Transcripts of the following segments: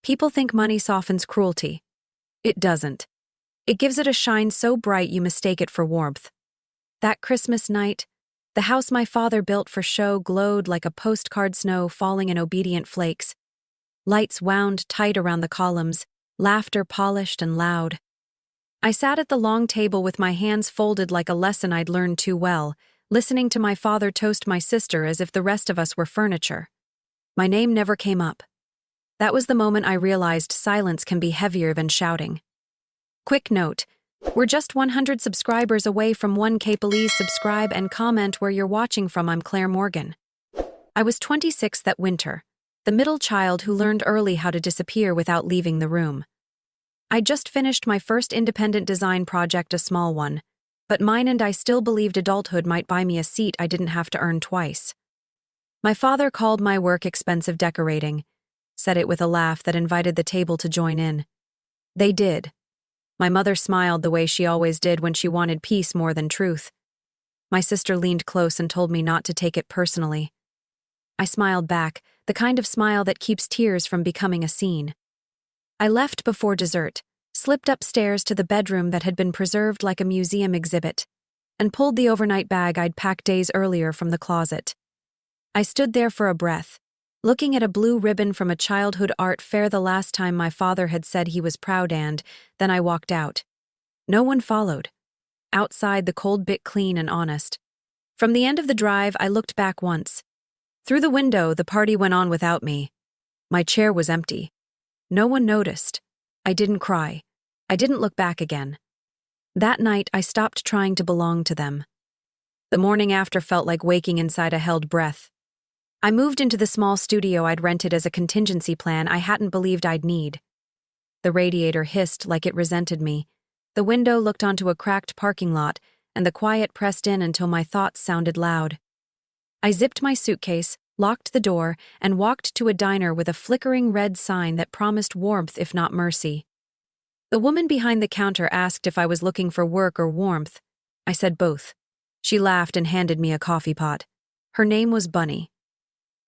People think money softens cruelty. It doesn't. It gives it a shine so bright you mistake it for warmth. That Christmas night, the house my father built for show glowed like a postcard snow falling in obedient flakes. Lights wound tight around the columns, laughter polished and loud. I sat at the long table with my hands folded like a lesson I'd learned too well, listening to my father toast my sister as if the rest of us were furniture. My name never came up. That was the moment I realized silence can be heavier than shouting. Quick note, we're just 100 subscribers away from 1K. Please subscribe and comment where you're watching from. I'm Claire Morgan. I was 26 that winter, the middle child who learned early how to disappear without leaving the room. I'd just finished my first independent design project, a small one, but mine and I still believed adulthood might buy me a seat I didn't have to earn twice. My father called my work expensive decorating, said it with a laugh that invited the table to join in. They did. My mother smiled the way she always did when she wanted peace more than truth. My sister leaned close and told me not to take it personally. I smiled back, the kind of smile that keeps tears from becoming a scene. I left before dessert, slipped upstairs to the bedroom that had been preserved like a museum exhibit, and pulled the overnight bag I'd packed days earlier from the closet. I stood there for a breath, looking at a blue ribbon from a childhood art fair the last time my father had said he was proud, and then I walked out. No one followed. Outside, the cold bit clean and honest. From the end of the drive, I looked back once. Through the window, the party went on without me. My chair was empty. No one noticed. I didn't cry. I didn't look back again. That night, I stopped trying to belong to them. The morning after felt like waking inside a held breath. I moved into the small studio I'd rented as a contingency plan I hadn't believed I'd need. The radiator hissed like it resented me. The window looked onto a cracked parking lot, and the quiet pressed in until my thoughts sounded loud. I zipped my suitcase, locked the door, and walked to a diner with a flickering red sign that promised warmth if not mercy. The woman behind the counter asked if I was looking for work or warmth. I said both. She laughed and handed me a coffee pot. Her name was Bunny.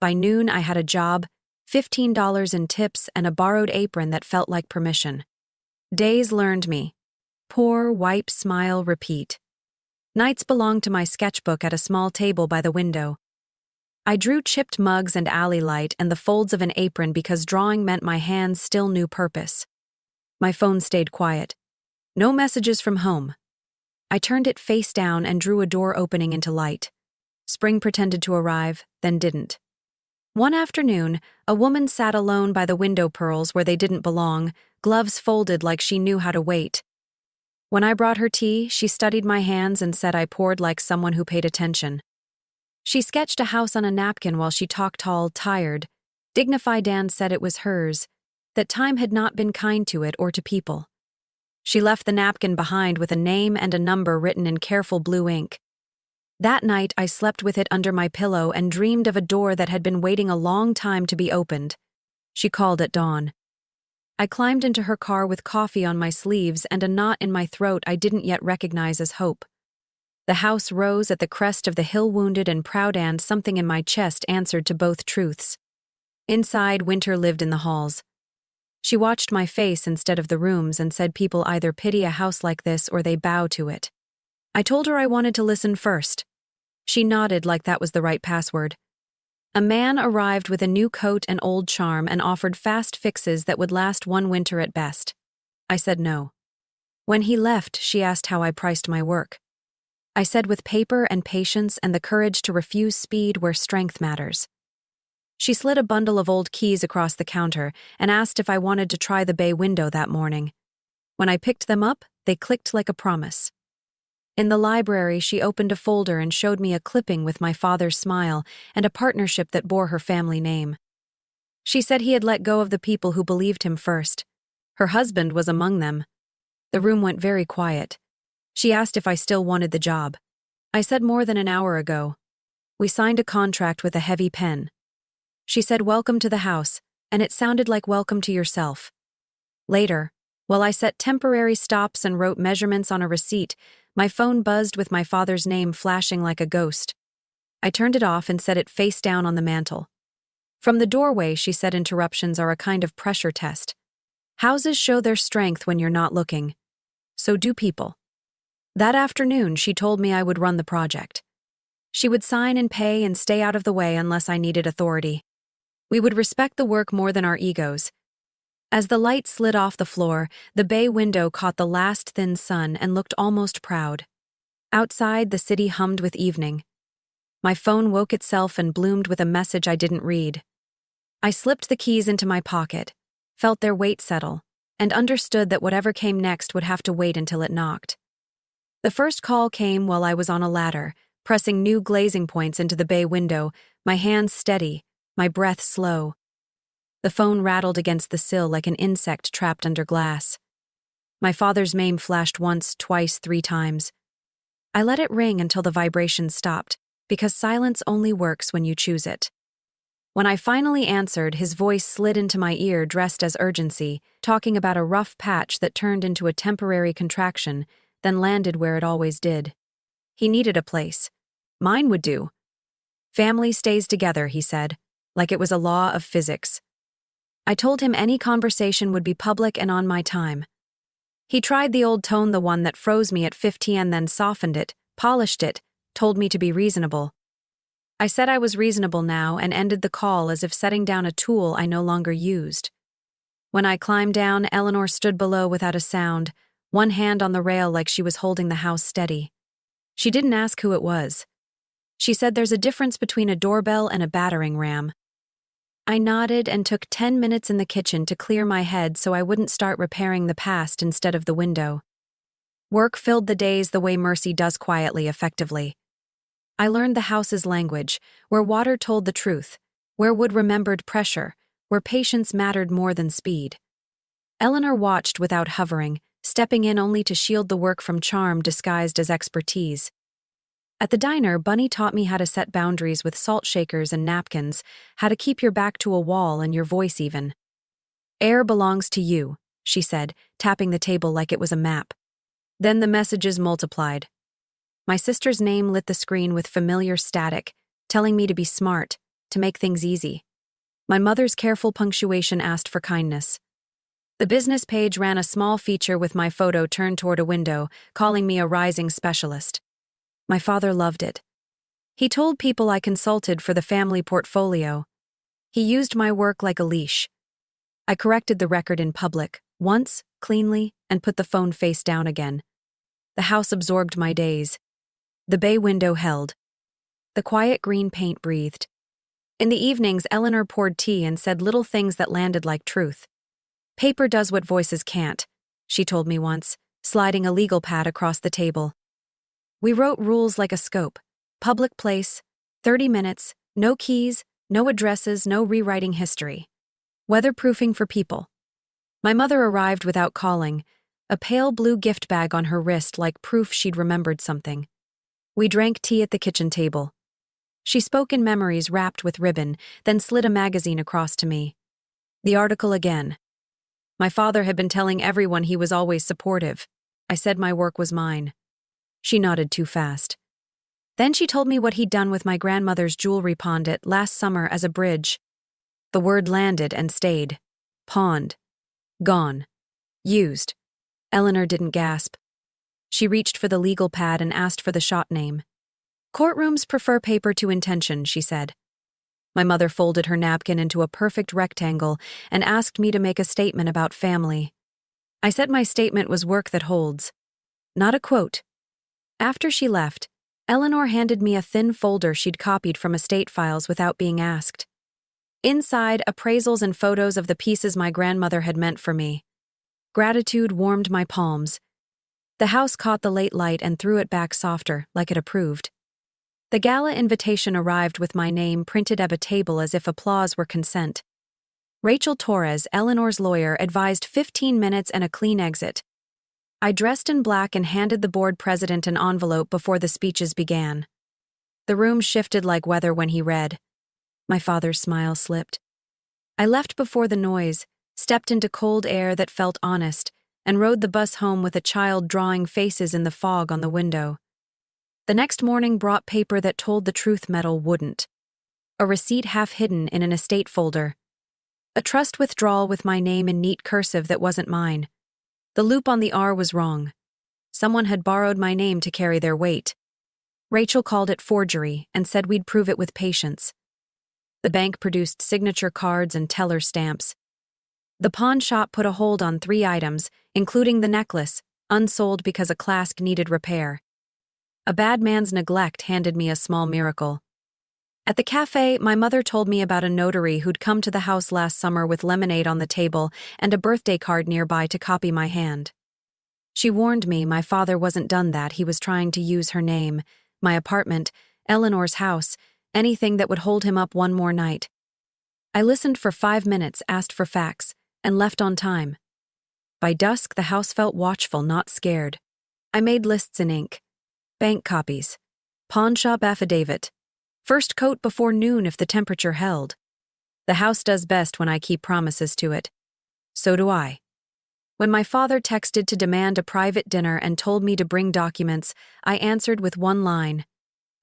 By noon, I had a job, $15 in tips, and a borrowed apron that felt like permission. Days learned me. Pour, wipe, smile, repeat. Nights belonged to my sketchbook at a small table by the window. I drew chipped mugs and alley light and the folds of an apron because drawing meant my hands still knew purpose. My phone stayed quiet. No messages from home. I turned it face down and drew a door opening into light. Spring pretended to arrive, then didn't. One afternoon, a woman sat alone by the window pearls where they didn't belong, gloves folded like she knew how to wait. When I brought her tea, she studied my hands and said I poured like someone who paid attention. She sketched a house on a napkin while she talked tall, tired, dignified, and said it was hers, that time had not been kind to it or to people. She left the napkin behind with a name and a number written in careful blue ink. That night, I slept with it under my pillow and dreamed of a door that had been waiting a long time to be opened. She called at dawn. I climbed into her car with coffee on my sleeves and a knot in my throat I didn't yet recognize as hope. The house rose at the crest of the hill, wounded and proud, and something in my chest answered to both truths. Inside, winter lived in the halls. She watched my face instead of the room's and said people either pity a house like this or they bow to it. I told her I wanted to listen first. She nodded like that was the right password. A man arrived with a new coat and old charm and offered fast fixes that would last one winter at best. I said no. When he left, she asked how I priced my work. I said with paper and patience and the courage to refuse speed where strength matters. She slid a bundle of old keys across the counter and asked if I wanted to try the bay window that morning. When I picked them up, they clicked like a promise. In the library, she opened a folder and showed me a clipping with my father's smile and a partnership that bore her family name. She said he had let go of the people who believed him first. Her husband was among them. The room went very quiet. She asked if I still wanted the job. I said more than an hour ago. We signed a contract with a heavy pen. She said welcome to the house, and it sounded like welcome to yourself. Later, while I set temporary stops and wrote measurements on a receipt, my phone buzzed with my father's name flashing like a ghost. I turned it off and set it face down on the mantel. From the doorway, she said interruptions are a kind of pressure test. Houses show their strength when you're not looking. So do people. That afternoon, she told me I would run the project. She would sign and pay and stay out of the way unless I needed authority. We would respect the work more than our egos. As the light slid off the floor, the bay window caught the last thin sun and looked almost proud. Outside, the city hummed with evening. My phone woke itself and bloomed with a message I didn't read. I slipped the keys into my pocket, felt their weight settle, and understood that whatever came next would have to wait until it knocked. The first call came while I was on a ladder, pressing new glazing points into the bay window, my hands steady, my breath slow. The phone rattled against the sill like an insect trapped under glass. My father's name flashed once, twice, 3 times. I let it ring until the vibration stopped, because silence only works when you choose it. When I finally answered, his voice slid into my ear dressed as urgency, talking about a rough patch that turned into a temporary contraction, then landed where it always did. He needed a place. Mine would do. Family stays together, he said, like it was a law of physics. I told him any conversation would be public and on my time. He tried the old tone, the one that froze me at 15, then softened it, polished it, told me to be reasonable. I said I was reasonable now and ended the call as if setting down a tool I no longer used. When I climbed down, Eleanor stood below without a sound, one hand on the rail like she was holding the house steady. She didn't ask who it was. She said there's a difference between a doorbell and a battering ram. I nodded and took 10 minutes in the kitchen to clear my head so I wouldn't start repairing the past instead of the window. Work filled the days the way mercy does, quietly, effectively. I learned the house's language, where water told the truth, where wood remembered pressure, where patience mattered more than speed. Eleanor watched without hovering, stepping in only to shield the work from charm disguised as expertise. At the diner, Bunny taught me how to set boundaries with salt shakers and napkins, how to keep your back to a wall and your voice even. Air belongs to you, she said, tapping the table like it was a map. Then the messages multiplied. My sister's name lit the screen with familiar static, telling me to be smart, to make things easy. My mother's careful punctuation asked for kindness. The business page ran a small feature with my photo turned toward a window, calling me a rising specialist. My father loved it. He told people I consulted for the family portfolio. He used my work like a leash. I corrected the record in public, once, cleanly, and put the phone face down again. The house absorbed my days. The bay window held. The quiet green paint breathed. In the evenings, Eleanor poured tea and said little things that landed like truth. Paper does what voices can't, she told me once, sliding a legal pad across the table. We wrote rules like a scope. Public place, 30 minutes, no keys, no addresses, no rewriting history. Weatherproofing for people. My mother arrived without calling, a pale blue gift bag on her wrist like proof she'd remembered something. We drank tea at the kitchen table. She spoke in memories wrapped with ribbon, then slid a magazine across to me. The article again. My father had been telling everyone he was always supportive. I said my work was mine. She nodded too fast. Then she told me what he'd done with my grandmother's jewelry pawned last summer as a bridge. The word landed and stayed. Pawned. Gone. Used. Eleanor didn't gasp. She reached for the legal pad and asked for the shot name. Courtrooms prefer paper to intention, she said. My mother folded her napkin into a perfect rectangle and asked me to make a statement about family. I said my statement was work that holds. Not a quote. After she left, Eleanor handed me a thin folder she'd copied from estate files without being asked. Inside, appraisals and photos of the pieces my grandmother had meant for me. Gratitude warmed my palms. The house caught the late light and threw it back softer, like it approved. The gala invitation arrived with my name printed at a table as if applause were consent. Rachel Torres, Eleanor's lawyer, advised 15 minutes and a clean exit. I dressed in black and handed the board president an envelope before the speeches began. The room shifted like weather when he read. My father's smile slipped. I left before the noise, stepped into cold air that felt honest, and rode the bus home with a child drawing faces in the fog on the window. The next morning brought paper that told the truth metal wouldn't. a receipt half hidden in an estate folder, a trust withdrawal with my name in neat cursive that wasn't mine. The loop on the R was wrong. Someone had borrowed my name to carry their weight. Rachel called it forgery and said we'd prove it with patience. The bank produced signature cards and teller stamps. The pawn shop put a hold on 3 items, including the necklace, unsold because a clasp needed repair. A bad man's neglect handed me a small miracle. At the cafe, my mother told me about a notary who'd come to the house last summer with lemonade on the table and a birthday card nearby to copy my hand. She warned me my father wasn't done that, he was trying to use her name, my apartment, Eleanor's house, anything that would hold him up one more night. I listened for 5 minutes, asked for facts, and left on time. By dusk, the house felt watchful, not scared. I made lists in ink. Bank copies. Pawn shop affidavit. First coat before noon if the temperature held. The house does best when I keep promises to it. So do I. When my father texted to demand a private dinner and told me to bring documents, I answered with one line.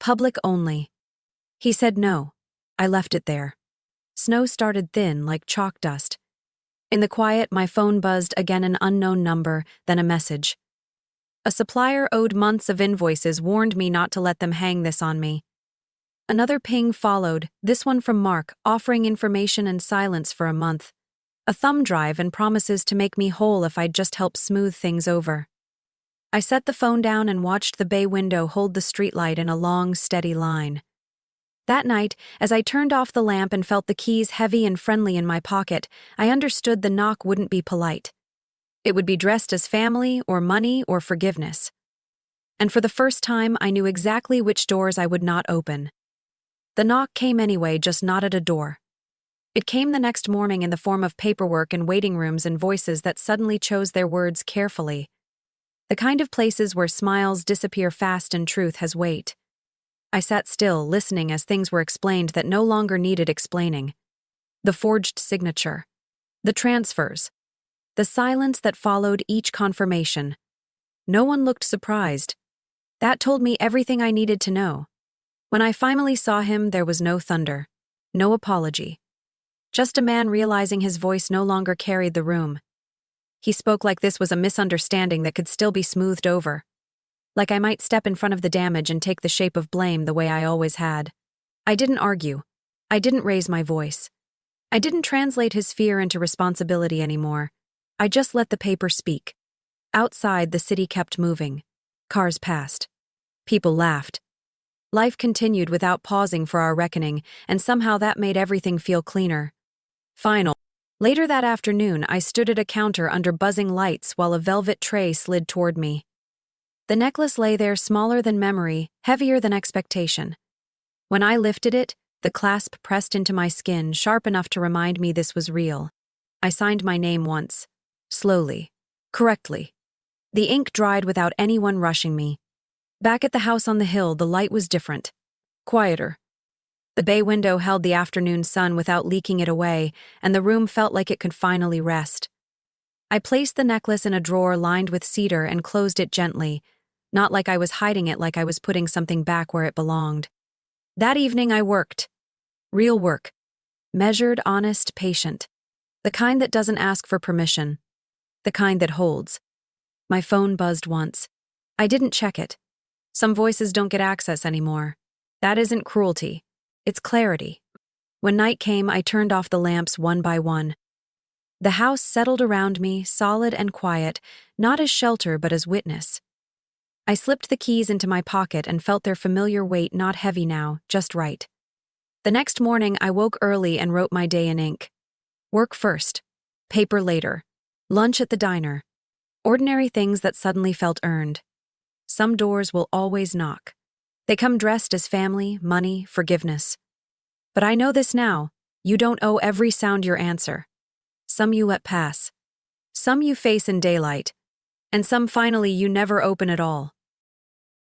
Public only. He said no. I left it there. Snow started thin like chalk dust. In the quiet, my phone buzzed again, an unknown number, then a message. A supplier owed months of invoices, warned me not to let them hang this on me. Another ping followed, this one from Mark, offering information and silence for a month. A thumb drive and promises to make me whole if I'd just help smooth things over. I set the phone down and watched the bay window hold the streetlight in a long, steady line. That night, as I turned off the lamp and felt the keys heavy and friendly in my pocket, I understood the knock wouldn't be polite. It would be dressed as family or money or forgiveness. And for the first time, I knew exactly which doors I would not open. The knock came anyway, just not at a door. It came the next morning in the form of paperwork and waiting rooms and voices that suddenly chose their words carefully. The kind of places where smiles disappear fast and truth has weight. I sat still, listening as things were explained that no longer needed explaining. The forged signature. The transfers. The silence that followed each confirmation. No one looked surprised. That told me everything I needed to know. When I finally saw him, there was no thunder. No apology. Just a man realizing his voice no longer carried the room. He spoke like this was a misunderstanding that could still be smoothed over. Like I might step in front of the damage and take the shape of blame the way I always had. I didn't argue. I didn't raise my voice. I didn't translate his fear into responsibility anymore. I just let the paper speak. Outside, the city kept moving. Cars passed. People laughed. Life continued without pausing for our reckoning, and somehow that made everything feel cleaner. Later that afternoon, I stood at a counter under buzzing lights while a velvet tray slid toward me. The necklace lay there, smaller than memory, heavier than expectation. When I lifted it, the clasp pressed into my skin, sharp enough to remind me this was real. I signed my name once. Slowly. Correctly. The ink dried without anyone rushing me. Back at the house on the hill, the light was different. Quieter. The bay window held the afternoon sun without leaking it away, and the room felt like it could finally rest. I placed the necklace in a drawer lined with cedar and closed it gently, not like I was hiding it, like I was putting something back where it belonged. That evening I worked. Real work. Measured, honest, patient. The kind that doesn't ask for permission. The kind that holds. My phone buzzed once. I didn't check it. Some voices don't get access anymore. That isn't cruelty. It's clarity. When night came, I turned off the lamps one by one. The house settled around me, solid and quiet, not as shelter but as witness. I slipped the keys into my pocket and felt their familiar weight, not heavy now, just right. The next morning, I woke early and wrote my day in ink. Work first. Paper later. Lunch at the diner. Ordinary things that suddenly felt earned. Some doors will always knock. They come dressed as family, money, forgiveness. But I know this now, you don't owe every sound your answer. Some you let pass. Some you face in daylight. And some finally you never open at all.